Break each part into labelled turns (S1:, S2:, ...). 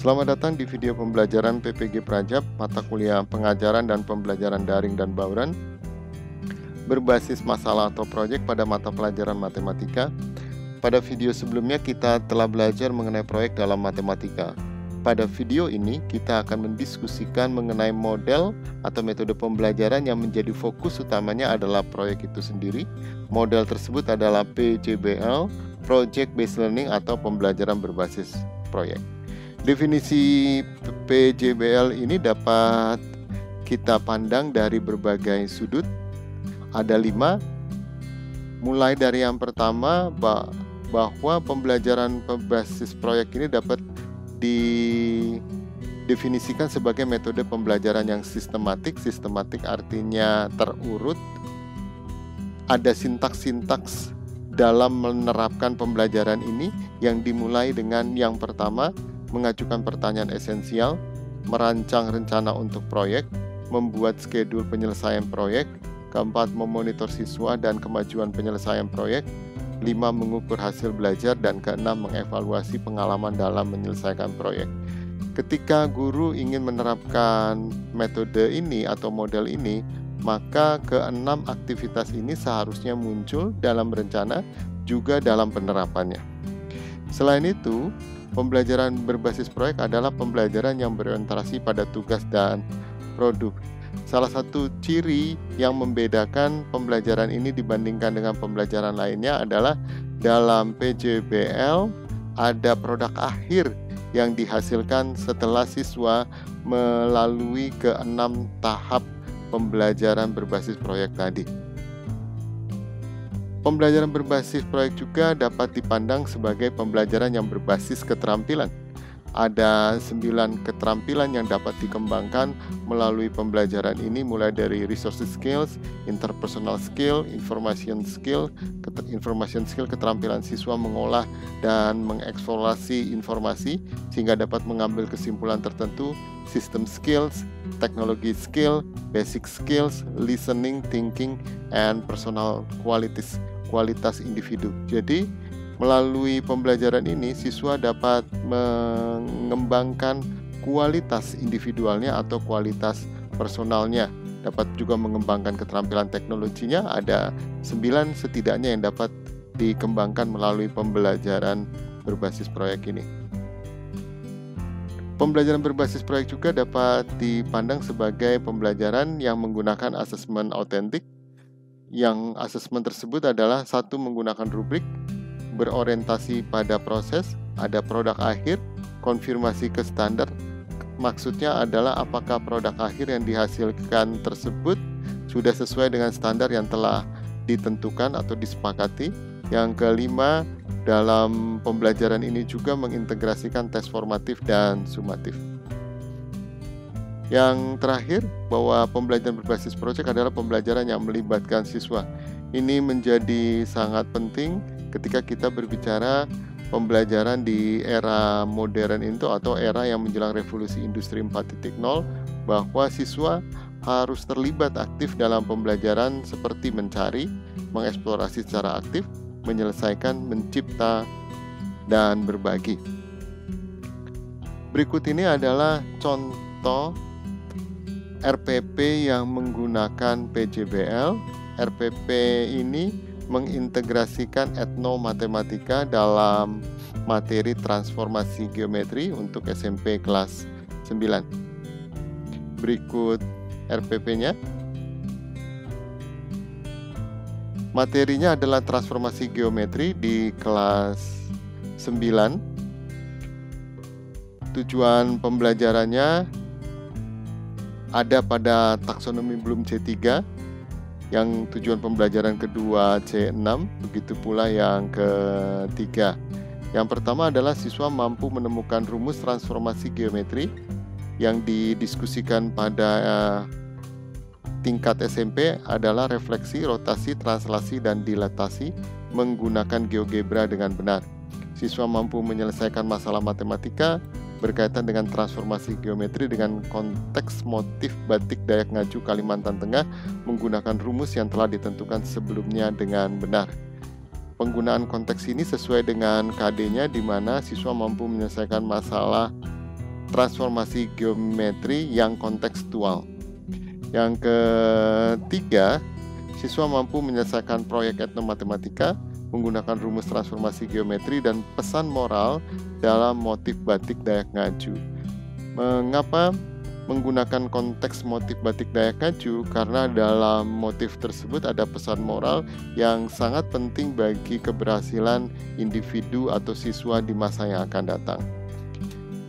S1: Selamat datang di video pembelajaran PPG Prajab, mata kuliah pengajaran dan pembelajaran daring dan bauran, berbasis masalah atau proyek pada mata pelajaran matematika. Pada video sebelumnya kita telah belajar mengenai proyek dalam matematika. Pada video ini kita akan mendiskusikan mengenai model atau metode pembelajaran yang menjadi fokus utamanya adalah proyek itu sendiri. Model tersebut adalah PJBL, Project Based Learning atau pembelajaran berbasis proyek. Definisi PJBL ini dapat kita pandang dari berbagai sudut. Ada 5. Mulai dari yang pertama, bahwa pembelajaran berbasis proyek ini dapat didefinisikan sebagai metode pembelajaran yang sistematik. Sistematik artinya terurut. Ada sintaks-sintaks dalam menerapkan pembelajaran ini yang dimulai dengan yang pertama, mengajukan pertanyaan esensial, merancang rencana untuk proyek, membuat skedul penyelesaian proyek, keempat, memonitor siswa dan kemajuan penyelesaian proyek, 5, mengukur hasil belajar, dan keenam, mengevaluasi pengalaman dalam menyelesaikan proyek. Ketika guru ingin menerapkan metode ini atau model ini, maka keenam aktivitas ini seharusnya muncul dalam rencana juga dalam penerapannya. Selain itu, pembelajaran berbasis proyek adalah pembelajaran yang berorientasi pada tugas dan produk. Salah satu ciri yang membedakan pembelajaran ini dibandingkan dengan pembelajaran lainnya adalah dalam PJBL ada produk akhir yang dihasilkan setelah siswa melalui ke-6 tahap pembelajaran berbasis proyek tadi. Pembelajaran berbasis proyek juga dapat dipandang sebagai pembelajaran yang berbasis keterampilan. Ada 9 keterampilan yang dapat dikembangkan melalui pembelajaran ini, mulai dari resources skills, interpersonal skill, information skill, keterampilan siswa mengolah dan mengeksplorasi informasi sehingga dapat mengambil kesimpulan tertentu, system skills, technology skill, basic skills, listening, thinking, and personal qualities, kualitas individu. Jadi, melalui pembelajaran ini, siswa dapat mengembangkan kualitas individualnya atau kualitas personalnya. Dapat juga mengembangkan keterampilan teknologinya. Ada 9 setidaknya yang dapat dikembangkan melalui pembelajaran berbasis proyek ini. Pembelajaran berbasis proyek juga dapat dipandang sebagai pembelajaran yang menggunakan asesmen autentik. Yang asesmen tersebut adalah 1, menggunakan rubrik, berorientasi pada proses, ada produk akhir, konfirmasi ke standar. Maksudnya adalah apakah produk akhir yang dihasilkan tersebut sudah sesuai dengan standar yang telah ditentukan atau disepakati. Yang kelima, dalam pembelajaran ini juga mengintegrasikan tes formatif dan sumatif. Yang terakhir, bahwa pembelajaran berbasis proyek adalah pembelajaran yang melibatkan siswa. Ini menjadi sangat penting ketika kita berbicara pembelajaran di era modern itu atau era yang menjelang revolusi industri 4.0, bahwa siswa harus terlibat aktif dalam pembelajaran seperti mencari, mengeksplorasi secara aktif, menyelesaikan, mencipta, dan berbagi. Berikut ini adalah contoh RPP yang menggunakan PJBL. RPP ini mengintegrasikan etnomatematika dalam materi transformasi geometri untuk SMP kelas 9. Berikut RPP-nya. Materinya adalah transformasi geometri di kelas 9. Tujuan pembelajarannya ada pada taksonomi Bloom C3, yang tujuan pembelajaran kedua C6, begitu pula yang ketiga. Yang pertama adalah siswa mampu menemukan rumus transformasi geometri yang didiskusikan pada tingkat SMP adalah refleksi, rotasi, translasi, dan dilatasi menggunakan GeoGebra dengan benar. Siswa mampu menyelesaikan masalah matematika berkaitan dengan transformasi geometri dengan konteks motif batik Dayak Ngaju Kalimantan Tengah menggunakan rumus yang telah ditentukan sebelumnya dengan benar. Penggunaan konteks ini sesuai dengan KD-nya, di mana siswa mampu menyelesaikan masalah transformasi geometri yang kontekstual. Yang ketiga, siswa mampu menyelesaikan proyek etnomatematika menggunakan rumus transformasi geometri dan pesan moral dalam motif batik Dayak Ngaju. Mengapa menggunakan konteks motif batik Dayak Ngaju? Karena dalam motif tersebut ada pesan moral yang sangat penting bagi keberhasilan individu atau siswa di masa yang akan datang.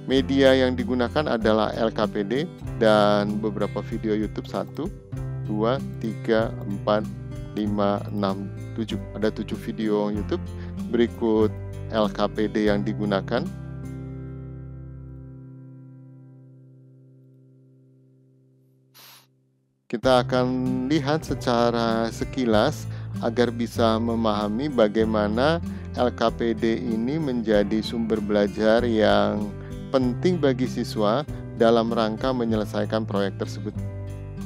S1: Media yang digunakan adalah LKPD dan beberapa video YouTube 1, 2, 3, 4, 5, 6, 7. Ada 7 video YouTube. Berikut LKPD yang digunakan. Kita akan lihat secara sekilas agar bisa memahami bagaimana LKPD ini menjadi sumber belajar yang penting bagi siswa dalam rangka menyelesaikan proyek tersebut.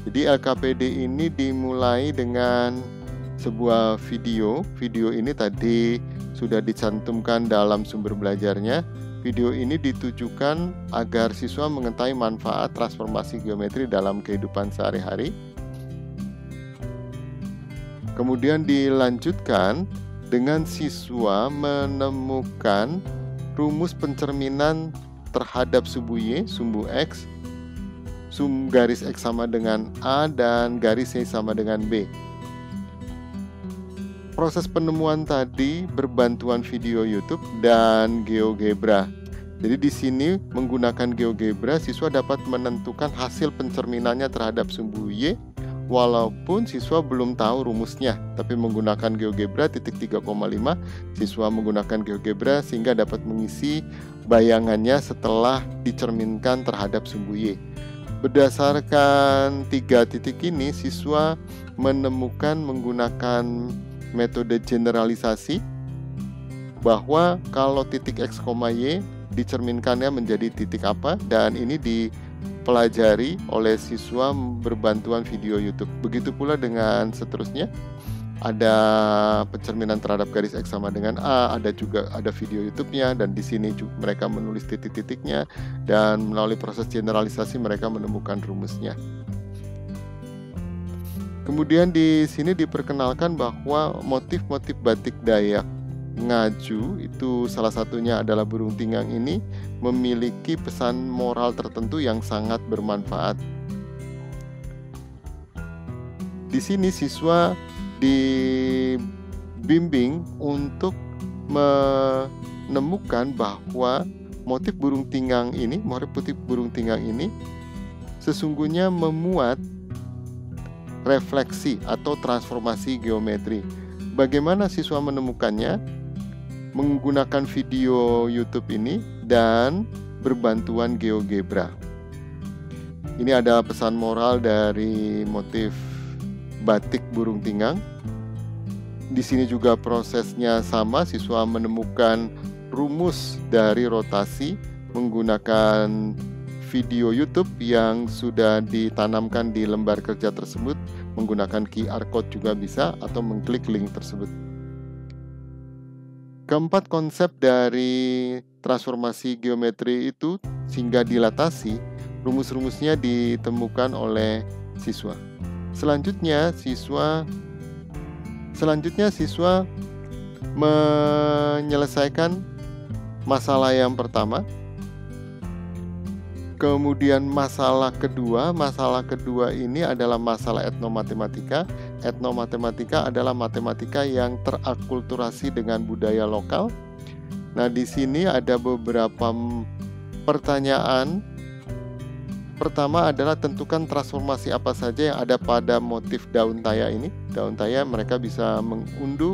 S1: Jadi LKPD ini dimulai dengan sebuah video. Video ini tadi sudah dicantumkan dalam sumber belajarnya. Video ini ditujukan agar siswa mengetahui manfaat transformasi geometri dalam kehidupan sehari-hari. Kemudian dilanjutkan dengan siswa menemukan rumus pencerminan terhadap sumbu Y, sumbu X, garis X sama dengan A dan garis Y sama dengan B. Proses penemuan tadi berbantuan video YouTube dan GeoGebra. Jadi di sini menggunakan GeoGebra, siswa dapat menentukan hasil pencerminannya terhadap sumbu Y walaupun siswa belum tahu rumusnya, tapi menggunakan GeoGebra titik 3,5, siswa menggunakan GeoGebra sehingga dapat mengisi bayangannya setelah dicerminkan terhadap sumbu Y. Berdasarkan 3 titik ini, siswa menemukan menggunakan metode generalisasi bahwa kalau titik X, Y dicerminkannya menjadi titik apa, dan ini dipelajari oleh siswa berbantuan video YouTube. Begitu pula dengan seterusnya, ada pencerminan terhadap garis X sama dengan A, ada video YouTube-nya, dan di sini juga mereka menulis titik-titiknya, dan melalui proses generalisasi mereka menemukan rumusnya. Kemudian di sini diperkenalkan bahwa motif-motif batik Dayak Ngaju itu salah satunya adalah burung tinggang ini memiliki pesan moral tertentu yang sangat bermanfaat. Di sini siswa dibimbing untuk menemukan bahwa motif burung tinggang ini sesungguhnya memuat refleksi atau transformasi geometri. Bagaimana siswa menemukannya? Menggunakan video YouTube ini dan berbantuan GeoGebra. Ini adalah pesan moral dari motif batik burung tinggang. Di sini juga prosesnya sama, siswa menemukan rumus dari rotasi menggunakan video YouTube yang sudah ditanamkan di lembar kerja tersebut. Menggunakan QR code juga bisa, atau mengklik link tersebut. Keempat konsep dari transformasi geometri itu sehingga dilatasi, rumus-rumusnya ditemukan oleh siswa. Selanjutnya siswa menyelesaikan masalah yang pertama. Kemudian masalah kedua ini adalah masalah etnomatematika. Etnomatematika adalah matematika yang terakulturasi dengan budaya lokal. Nah, di sini ada beberapa pertanyaan. Pertama adalah tentukan transformasi apa saja yang ada pada motif daun taya ini. Daun taya mereka bisa mengunduh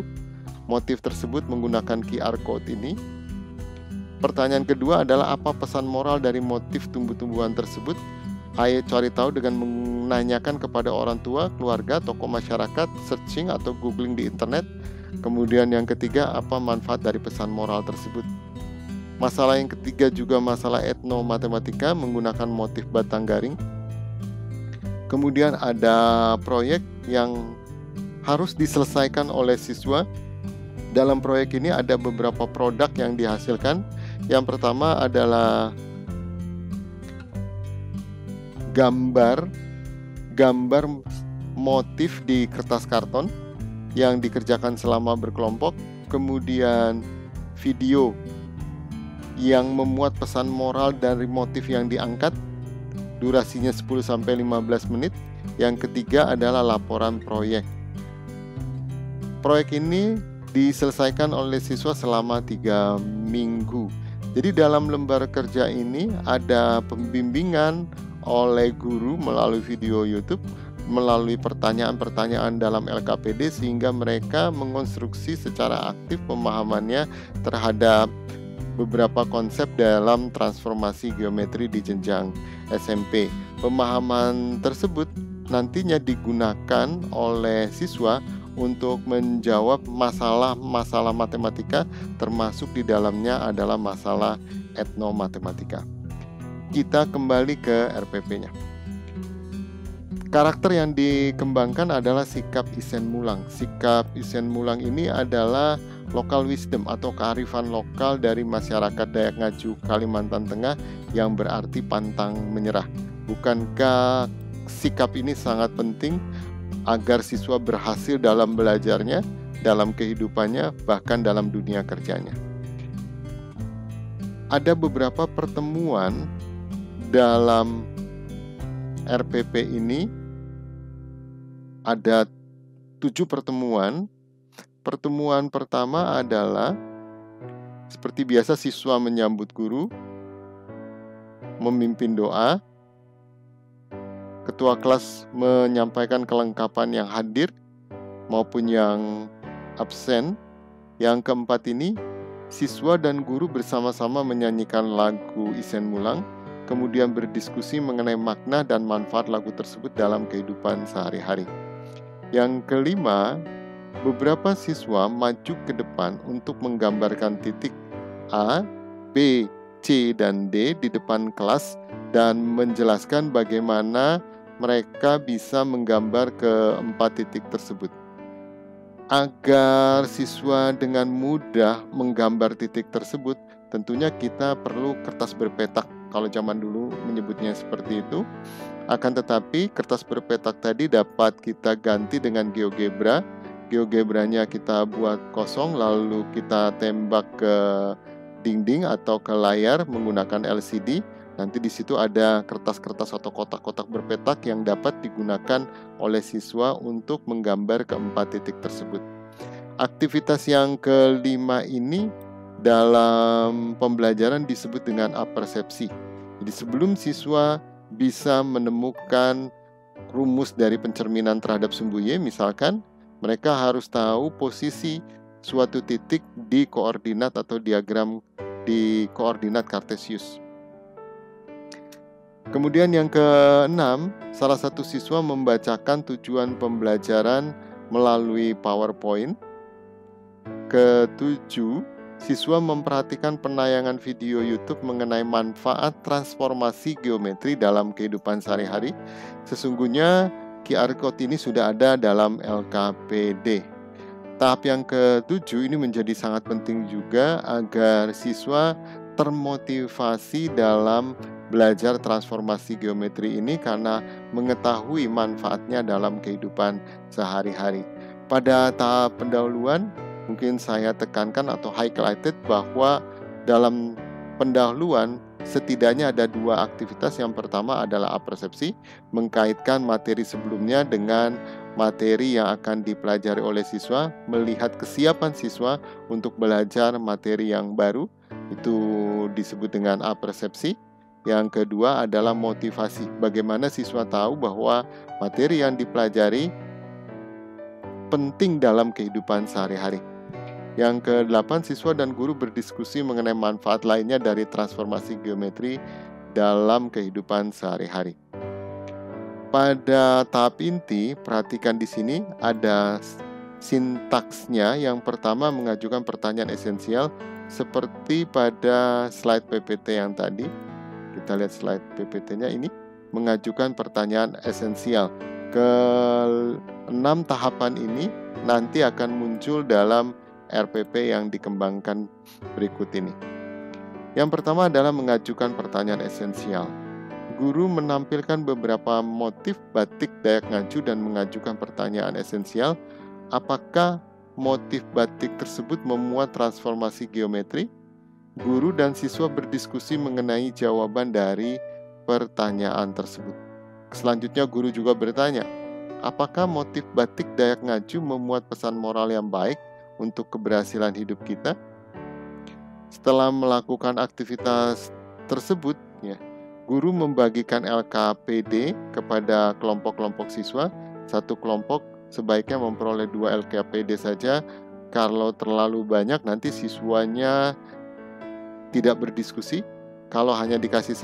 S1: motif tersebut menggunakan QR code ini. Pertanyaan kedua adalah apa pesan moral dari motif tumbuh-tumbuhan tersebut? Ayo cari tahu dengan menanyakan kepada orang tua, keluarga, tokoh masyarakat, searching atau googling di internet. Kemudian yang ketiga, apa manfaat dari pesan moral tersebut? Masalah yang ketiga juga masalah etnomatematika menggunakan motif batang garing. Kemudian ada proyek yang harus diselesaikan oleh siswa. Dalam proyek ini ada beberapa produk yang dihasilkan. Yang pertama adalah gambar motif di kertas karton yang dikerjakan selama berkelompok, kemudian video yang memuat pesan moral dari motif yang diangkat, durasinya 10-15 menit. Yang ketiga adalah laporan proyek. Proyek ini diselesaikan oleh siswa selama 3 minggu. Jadi dalam lembar kerja ini ada pembimbingan oleh guru melalui video YouTube, melalui pertanyaan-pertanyaan dalam LKPD, sehingga mereka mengonstruksi secara aktif pemahamannya terhadap beberapa konsep dalam transformasi geometri di jenjang SMP. Pemahaman tersebut nantinya digunakan oleh siswa untuk menjawab masalah-masalah matematika, termasuk di dalamnya adalah masalah etnomatematika. Kita kembali ke RPP-nya. Karakter yang dikembangkan adalah sikap Isen Mulang. Sikap Isen Mulang ini adalah local wisdom atau kearifan lokal dari masyarakat Dayak Ngaju Kalimantan Tengah yang berarti pantang menyerah. Bukankah sikap ini sangat penting agar siswa berhasil dalam belajarnya, dalam kehidupannya, bahkan dalam dunia kerjanya? Ada beberapa pertemuan dalam RPP ini, ada 7 pertemuan. Pertemuan pertama adalah seperti biasa siswa menyambut guru, memimpin doa, ketua kelas menyampaikan kelengkapan yang hadir maupun yang absen. Yang keempat ini, siswa dan guru bersama-sama menyanyikan lagu Isen Mulang, kemudian berdiskusi mengenai makna dan manfaat lagu tersebut dalam kehidupan sehari-hari. Yang kelima, beberapa siswa maju ke depan untuk menggambarkan titik A, B, C, dan D di depan kelas dan menjelaskan bagaimana mereka bisa menggambar keempat titik tersebut. Agar siswa dengan mudah menggambar titik tersebut, tentunya kita perlu kertas berpetak. Kalau zaman dulu menyebutnya seperti itu. Akan tetapi kertas berpetak tadi dapat kita ganti dengan GeoGebra. GeoGebranya kita buat kosong, lalu kita tembak ke dinding atau ke layar menggunakan LCD. Nanti di situ ada kertas-kertas atau kotak-kotak berpetak yang dapat digunakan oleh siswa untuk menggambar keempat titik tersebut. Aktivitas yang kelima ini dalam pembelajaran disebut dengan apersepsi. Jadi sebelum siswa bisa menemukan rumus dari pencerminan terhadap sumbu Y, misalkan, mereka harus tahu posisi suatu titik di koordinat atau diagram di koordinat Kartesius. Kemudian yang keenam, salah satu siswa membacakan tujuan pembelajaran melalui PowerPoint. Ketujuh, siswa memperhatikan penayangan video YouTube mengenai manfaat transformasi geometri dalam kehidupan sehari-hari. Sesungguhnya QR Code ini sudah ada dalam LKPD. Tahap yang ketujuh ini menjadi sangat penting juga agar siswa termotivasi dalam belajar transformasi geometri ini karena mengetahui manfaatnya dalam kehidupan sehari-hari. Pada tahap pendahuluan, mungkin saya tekankan atau highlighted bahwa dalam pendahuluan setidaknya ada 2 aktivitas. Yang pertama adalah apersepsi, mengkaitkan materi sebelumnya dengan materi yang akan dipelajari oleh siswa, melihat kesiapan siswa untuk belajar materi yang baru, itu disebut dengan apersepsi. Yang kedua adalah motivasi, bagaimana siswa tahu bahwa materi yang dipelajari penting dalam kehidupan sehari-hari. Yang ke-8, siswa dan guru berdiskusi mengenai manfaat lainnya dari transformasi geometri dalam kehidupan sehari-hari. Pada tahap inti, perhatikan di sini ada sintaksnya. Yang pertama mengajukan pertanyaan esensial seperti pada slide PPT yang tadi. Kita lihat slide PPT-nya ini, mengajukan pertanyaan esensial. Ke-6 tahapan ini nanti akan muncul dalam RPP yang dikembangkan berikut ini. Yang pertama adalah mengajukan pertanyaan esensial. guru menampilkan beberapa motif batik Dayak Ngaju dan mengajukan pertanyaan esensial. Apakah motif batik tersebut memuat transformasi geometri? Guru dan siswa berdiskusi mengenai jawaban dari pertanyaan tersebut. Selanjutnya guru juga bertanya, apakah motif batik Dayak Ngaju memuat pesan moral yang baik untuk keberhasilan hidup kita? Setelah melakukan aktivitas tersebut, guru membagikan LKPD kepada kelompok-kelompok siswa. Satu kelompok sebaiknya memperoleh 2 LKPD saja. Kalau terlalu banyak nanti siswanya tidak berdiskusi. Kalau hanya dikasih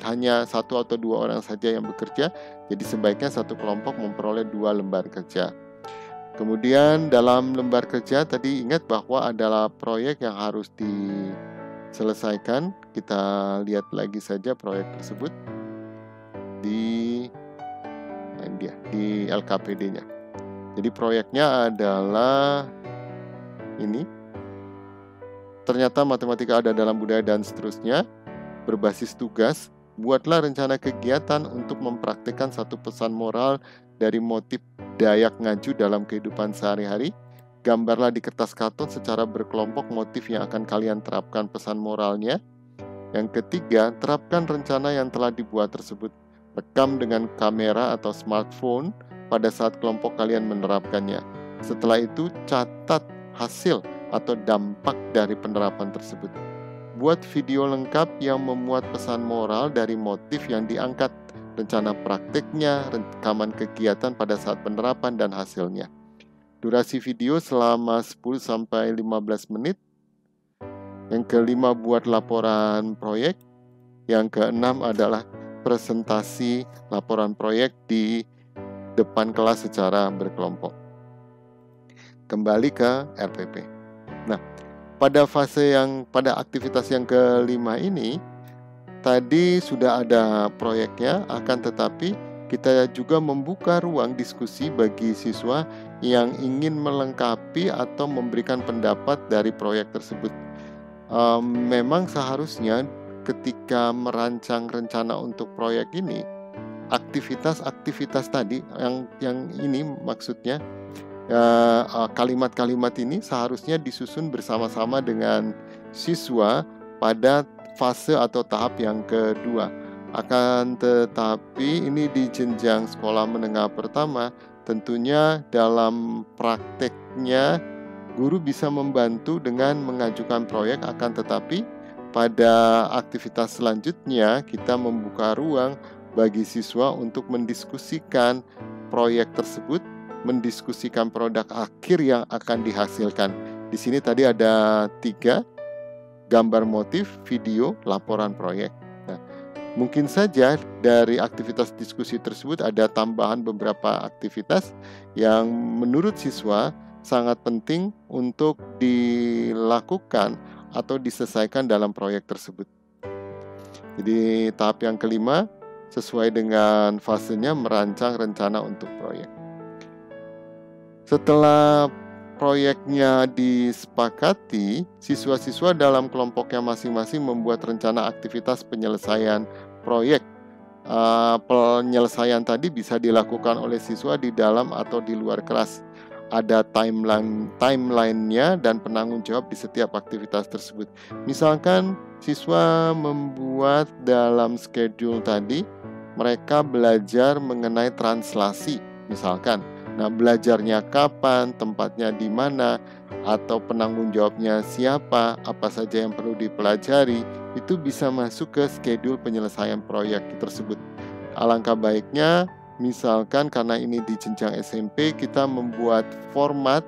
S1: hanya satu atau 2 orang saja yang bekerja, jadi sebaiknya satu kelompok memperoleh 2 lembar kerja. Kemudian dalam lembar kerja tadi ingat bahwa adalah proyek yang harus diselesaikan. Kita lihat lagi saja proyek tersebut di LKPD-nya. Jadi proyeknya adalah ini. Ternyata matematika ada dalam budaya dan seterusnya. Berbasis tugas, buatlah rencana kegiatan untuk mempraktikkan satu pesan moral dari motif Dayak Ngaju dalam kehidupan sehari-hari. Gambarlah di kertas karton secara berkelompok motif yang akan kalian terapkan pesan moralnya. Yang ketiga, terapkan rencana yang telah dibuat tersebut. Rekam dengan kamera atau smartphone pada saat kelompok kalian menerapkannya. Setelah itu, catat hasil atau dampak dari penerapan tersebut. Buat video lengkap yang memuat pesan moral dari motif yang diangkat, rencana prakteknya, rekaman kegiatan pada saat penerapan, dan hasilnya. Durasi video selama 10-15 menit. Yang kelima, buat laporan proyek. Yang keenam adalah presentasi laporan proyek di depan kelas secara berkelompok. Kembali ke RPP. Nah, pada aktivitas yang kelima ini, tadi sudah ada proyeknya, akan tetapi kita juga membuka ruang diskusi bagi siswa yang ingin melengkapi atau memberikan pendapat dari proyek tersebut. Memang seharusnya ketika merancang rencana untuk proyek ini, aktivitas tadi yang ini maksudnya kalimat-kalimat ini seharusnya disusun bersama-sama dengan siswa pada fase atau tahap yang kedua. Akan tetapi ini di jenjang sekolah menengah pertama, tentunya dalam prakteknya guru bisa membantu dengan mengajukan proyek, akan tetapi pada aktivitas selanjutnya kita membuka ruang bagi siswa untuk mendiskusikan proyek tersebut, mendiskusikan produk akhir yang akan dihasilkan. Di sini tadi ada 3, gambar motif, video, laporan proyek. Nah, mungkin saja dari aktivitas diskusi tersebut ada tambahan beberapa aktivitas yang menurut siswa sangat penting untuk dilakukan atau diselesaikan dalam proyek tersebut. Jadi tahap yang kelima, sesuai dengan fasenya merancang rencana untuk proyek. Setelah proyeknya disepakati, siswa-siswa dalam kelompoknya masing-masing membuat rencana aktivitas penyelesaian proyek. Penyelesaian tadi bisa dilakukan oleh siswa di dalam atau di luar kelas. Ada timeline-nya dan penanggung jawab di setiap aktivitas tersebut. Misalkan siswa membuat dalam schedule tadi, mereka belajar mengenai translasi misalkan. Nah, belajarnya kapan, tempatnya di mana, atau penanggung jawabnya siapa, apa saja yang perlu dipelajari, itu bisa masuk ke schedule penyelesaian proyek tersebut. Alangkah baiknya, misalkan karena ini di jenjang SMP, kita membuat format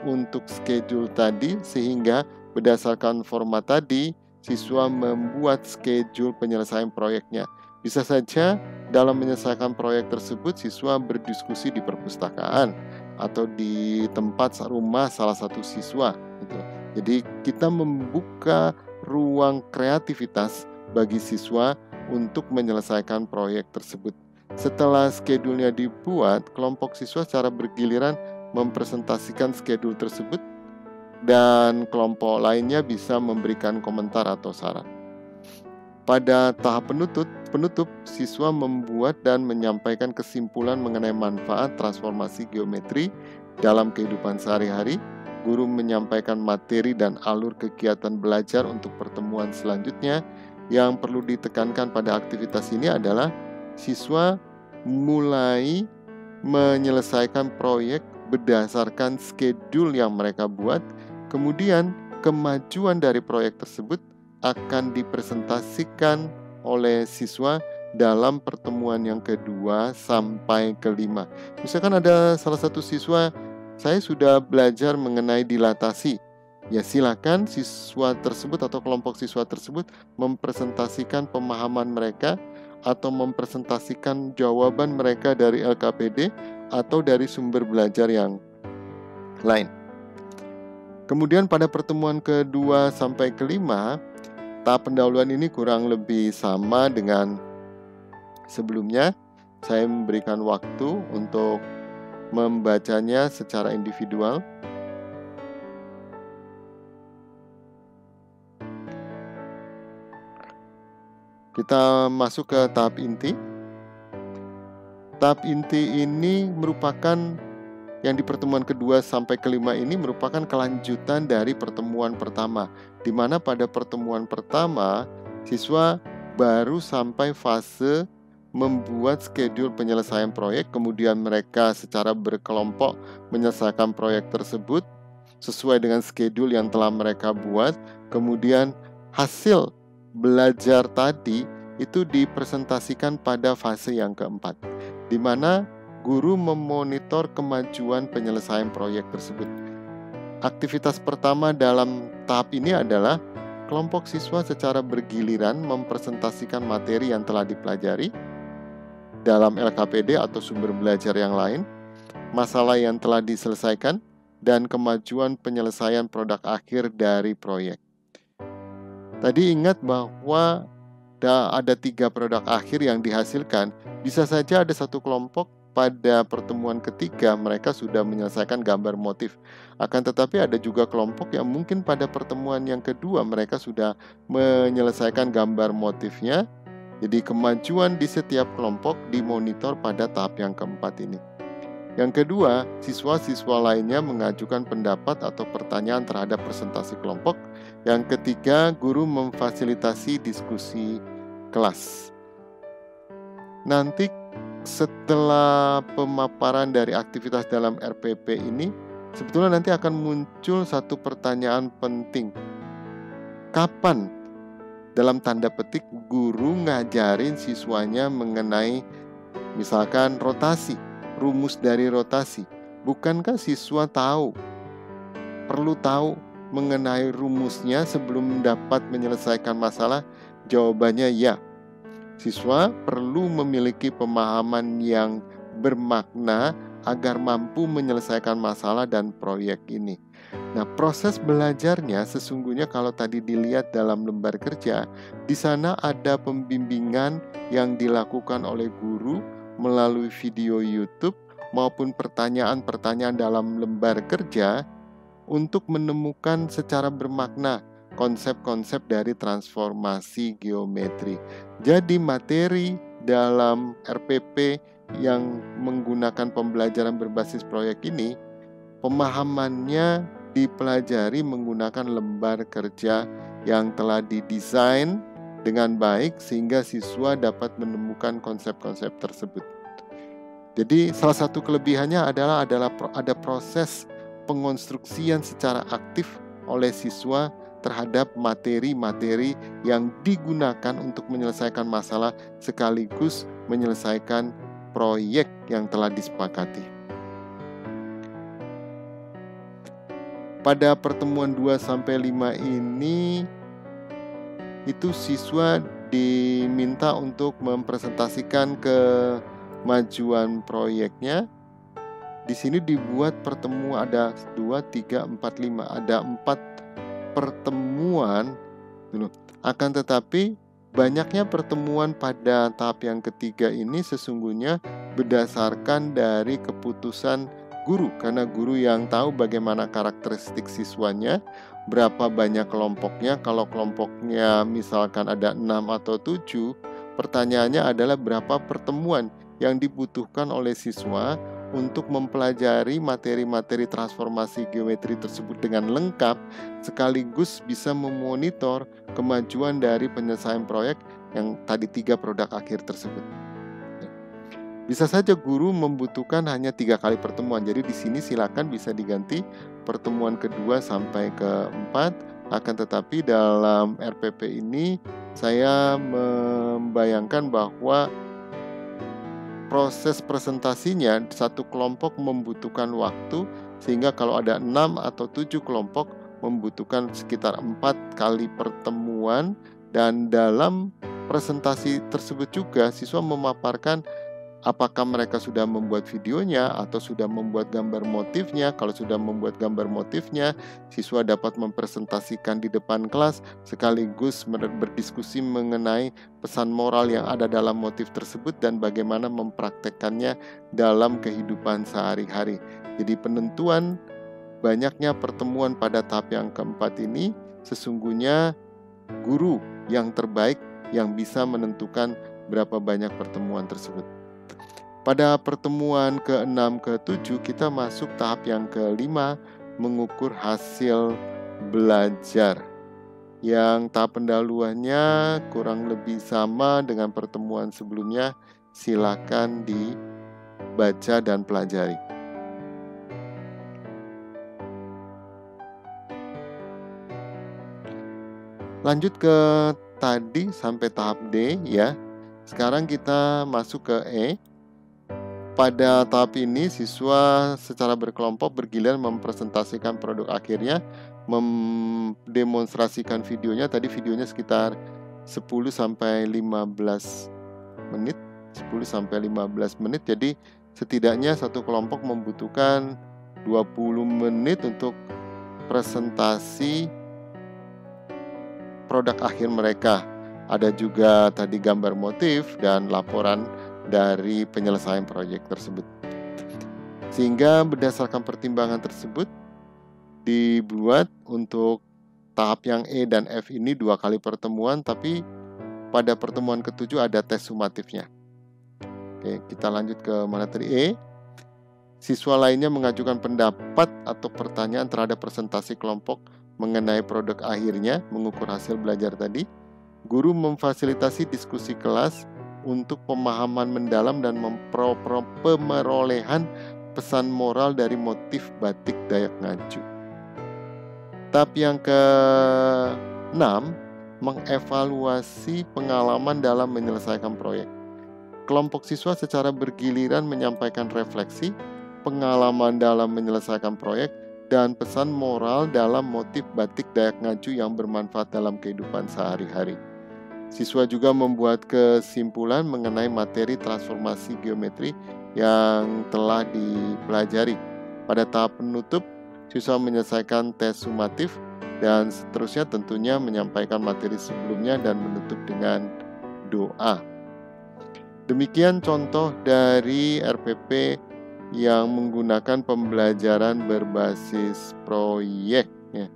S1: untuk schedule tadi, sehingga berdasarkan format tadi, siswa membuat schedule penyelesaian proyeknya. Bisa saja dalam menyelesaikan proyek tersebut, siswa berdiskusi di perpustakaan atau di tempat rumah salah satu siswa. Gitu. Jadi kita membuka ruang kreativitas bagi siswa untuk menyelesaikan proyek tersebut. Setelah schedule-nya dibuat, kelompok siswa secara bergiliran mempresentasikan schedule tersebut dan kelompok lainnya bisa memberikan komentar atau saran. Pada tahap penutup, siswa membuat dan menyampaikan kesimpulan mengenai manfaat transformasi geometri dalam kehidupan sehari-hari. Guru menyampaikan materi dan alur kegiatan belajar untuk pertemuan selanjutnya. Yang perlu ditekankan pada aktivitas ini adalah siswa mulai menyelesaikan proyek berdasarkan schedule yang mereka buat. Kemudian kemajuan dari proyek tersebut akan dipresentasikan oleh siswa dalam pertemuan yang kedua sampai kelima. Misalkan ada salah satu siswa, saya sudah belajar mengenai dilatasi. Ya silakan siswa tersebut atau kelompok siswa tersebut mempresentasikan pemahaman mereka atau mempresentasikan jawaban mereka dari LKPD atau dari sumber belajar yang lain. Kemudian pada pertemuan kedua sampai kelima, tahap pendahuluan ini kurang lebih sama dengan sebelumnya. Saya memberikan waktu untuk membacanya secara individual. Kita masuk ke tahap inti. Tahap inti ini merupakan yang di pertemuan kedua sampai kelima ini merupakan kelanjutan dari pertemuan pertama, di mana pada pertemuan pertama siswa baru sampai fase membuat schedule penyelesaian proyek, kemudian mereka secara berkelompok menyelesaikan proyek tersebut sesuai dengan schedule yang telah mereka buat. Kemudian hasil belajar tadi itu dipresentasikan pada fase yang keempat, di mana guru memonitor kemajuan penyelesaian proyek tersebut. Aktivitas pertama dalam tahap ini adalah kelompok siswa secara bergiliran mempresentasikan materi yang telah dipelajari dalam LKPD atau sumber belajar yang lain, masalah yang telah diselesaikan, dan kemajuan penyelesaian produk akhir dari proyek. Tadi ingat bahwa ada 3 produk akhir yang dihasilkan. Bisa saja ada satu kelompok pada pertemuan ketiga mereka sudah menyelesaikan gambar motif. Akan tetapi ada juga kelompok yang mungkin pada pertemuan yang kedua mereka sudah menyelesaikan gambar motifnya. Jadi kemajuan di setiap kelompok dimonitor pada tahap yang keempat ini. Yang kedua, siswa-siswa lainnya mengajukan pendapat atau pertanyaan terhadap presentasi kelompok. Yang ketiga, guru memfasilitasi diskusi kelas. Nanti setelah pemaparan dari aktivitas dalam RPP ini, sebetulnya nanti akan muncul satu pertanyaan penting. Kapan, dalam tanda petik, guru ngajarin siswanya mengenai misalkan rotasi, rumus dari rotasi? Bukankah siswa perlu tahu mengenai rumusnya sebelum dapat menyelesaikan masalah? Jawabannya ya. Siswa perlu memiliki pemahaman yang bermakna agar mampu menyelesaikan masalah dan proyek ini. Nah, proses belajarnya sesungguhnya kalau tadi dilihat dalam lembar kerja, di sana ada pembimbingan yang dilakukan oleh guru melalui video YouTube maupun pertanyaan-pertanyaan dalam lembar kerja untuk menemukan secara bermakna konsep-konsep dari transformasi geometri. Jadi materi dalam RPP yang menggunakan pembelajaran berbasis proyek ini, pemahamannya dipelajari menggunakan lembar kerja yang telah didesain dengan baik sehingga siswa dapat menemukan konsep-konsep tersebut. Jadi salah satu kelebihannya adalah ada proses pengonstruksian secara aktif oleh siswa terhadap materi-materi yang digunakan untuk menyelesaikan masalah sekaligus menyelesaikan proyek yang telah disepakati. Pada pertemuan 2-5 ini, itu siswa diminta untuk mempresentasikan kemajuan proyeknya. Di sini dibuat pertemuan ada 2, 3, 4, 5, ada 4 pertemuan dulu. Akan tetapi banyaknya pertemuan pada tahap yang ketiga ini sesungguhnya berdasarkan dari keputusan guru, karena guru yang tahu bagaimana karakteristik siswanya, berapa banyak kelompoknya. Kalau kelompoknya misalkan ada 6 atau 7, pertanyaannya adalah berapa pertemuan yang dibutuhkan oleh siswa untuk mempelajari materi-materi transformasi geometri tersebut dengan lengkap, sekaligus bisa memonitor kemajuan dari penyelesaian proyek yang tadi 3 produk akhir tersebut. Bisa saja guru membutuhkan hanya 3 kali pertemuan. Jadi di sini silakan bisa diganti pertemuan kedua sampai ke-4. Akan tetapi dalam RPP ini saya membayangkan bahwa proses presentasinya satu kelompok membutuhkan waktu, sehingga kalau ada 6 atau 7 kelompok membutuhkan sekitar 4 kali pertemuan. Dan dalam presentasi tersebut juga siswa memaparkan apakah mereka sudah membuat videonya atau sudah membuat gambar motifnya. Kalau sudah membuat gambar motifnya, siswa dapat mempresentasikan di depan kelas sekaligus berdiskusi mengenai pesan moral yang ada dalam motif tersebut dan bagaimana mempraktekkannya dalam kehidupan sehari-hari. Jadi penentuan banyaknya pertemuan pada tahap yang keempat ini sesungguhnya guru yang terbaik yang bisa menentukan berapa banyak pertemuan tersebut. Pada pertemuan ke-6, ke-7 kita masuk tahap yang ke-5, mengukur hasil belajar. Yang tahap pendahuluannya kurang lebih sama dengan pertemuan sebelumnya. Silakan dibaca dan pelajari. Lanjut ke tadi sampai tahap D ya. Sekarang kita masuk ke E. Pada tahap ini siswa secara berkelompok bergiliran mempresentasikan produk akhirnya, mendemonstrasikan videonya. Tadi videonya sekitar 10 sampai 15 menit, 10 sampai 15 menit. Jadi setidaknya satu kelompok membutuhkan 20 menit untuk presentasi produk akhir mereka. Ada juga tadi gambar motif dan laporan dari penyelesaian proyek tersebut. Sehingga berdasarkan pertimbangan tersebut dibuat untuk tahap yang E dan F ini 2 kali pertemuan, tapi pada pertemuan ke-7 ada tes sumatifnya. Oke, kita lanjut ke materi E. Siswa lainnya mengajukan pendapat atau pertanyaan terhadap presentasi kelompok mengenai produk akhirnya, mengukur hasil belajar tadi. Guru memfasilitasi diskusi kelas untuk pemahaman mendalam dan pemerolehan pesan moral dari motif batik Dayak Ngaju. Tahap yang ke-6, mengevaluasi pengalaman dalam menyelesaikan proyek. Kelompok siswa secara bergiliran menyampaikan refleksi, pengalaman dalam menyelesaikan proyek, dan pesan moral dalam motif batik Dayak Ngaju yang bermanfaat dalam kehidupan sehari-hari. Siswa juga membuat kesimpulan mengenai materi transformasi geometri yang telah dipelajari. Pada tahap penutup, siswa menyelesaikan tes sumatif dan seterusnya tentunya menyampaikan materi sebelumnya dan menutup dengan doa. Demikian contoh dari RPP yang menggunakan pembelajaran berbasis proyek ya.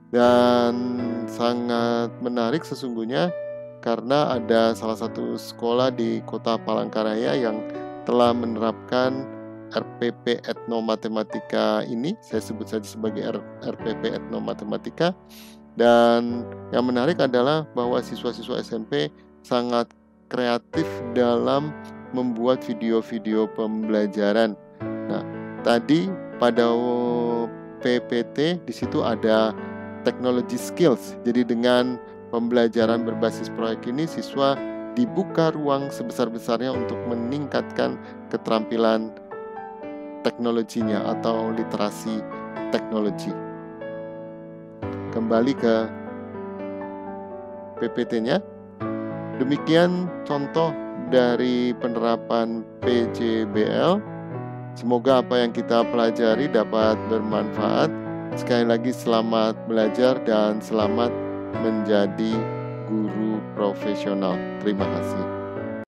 S1: Dan sangat menarik sesungguhnya karena ada salah satu sekolah di kota Palangkaraya yang telah menerapkan RPP Etnomatematika ini. Saya sebut saja sebagai RPP Etnomatematika. Dan yang menarik adalah bahwa siswa-siswa SMP sangat kreatif dalam membuat video-video pembelajaran. Nah, tadi pada PPT di situ ada technology skills. Jadi dengan pembelajaran berbasis proyek ini siswa dibuka ruang sebesar-besarnya untuk meningkatkan keterampilan teknologinya atau literasi teknologi. Kembali ke PPT-nya. Demikian contoh dari penerapan PJBL. Semoga apa yang kita pelajari dapat bermanfaat. Sekali lagi selamat belajar dan selamat menjadi guru profesional. Terima kasih.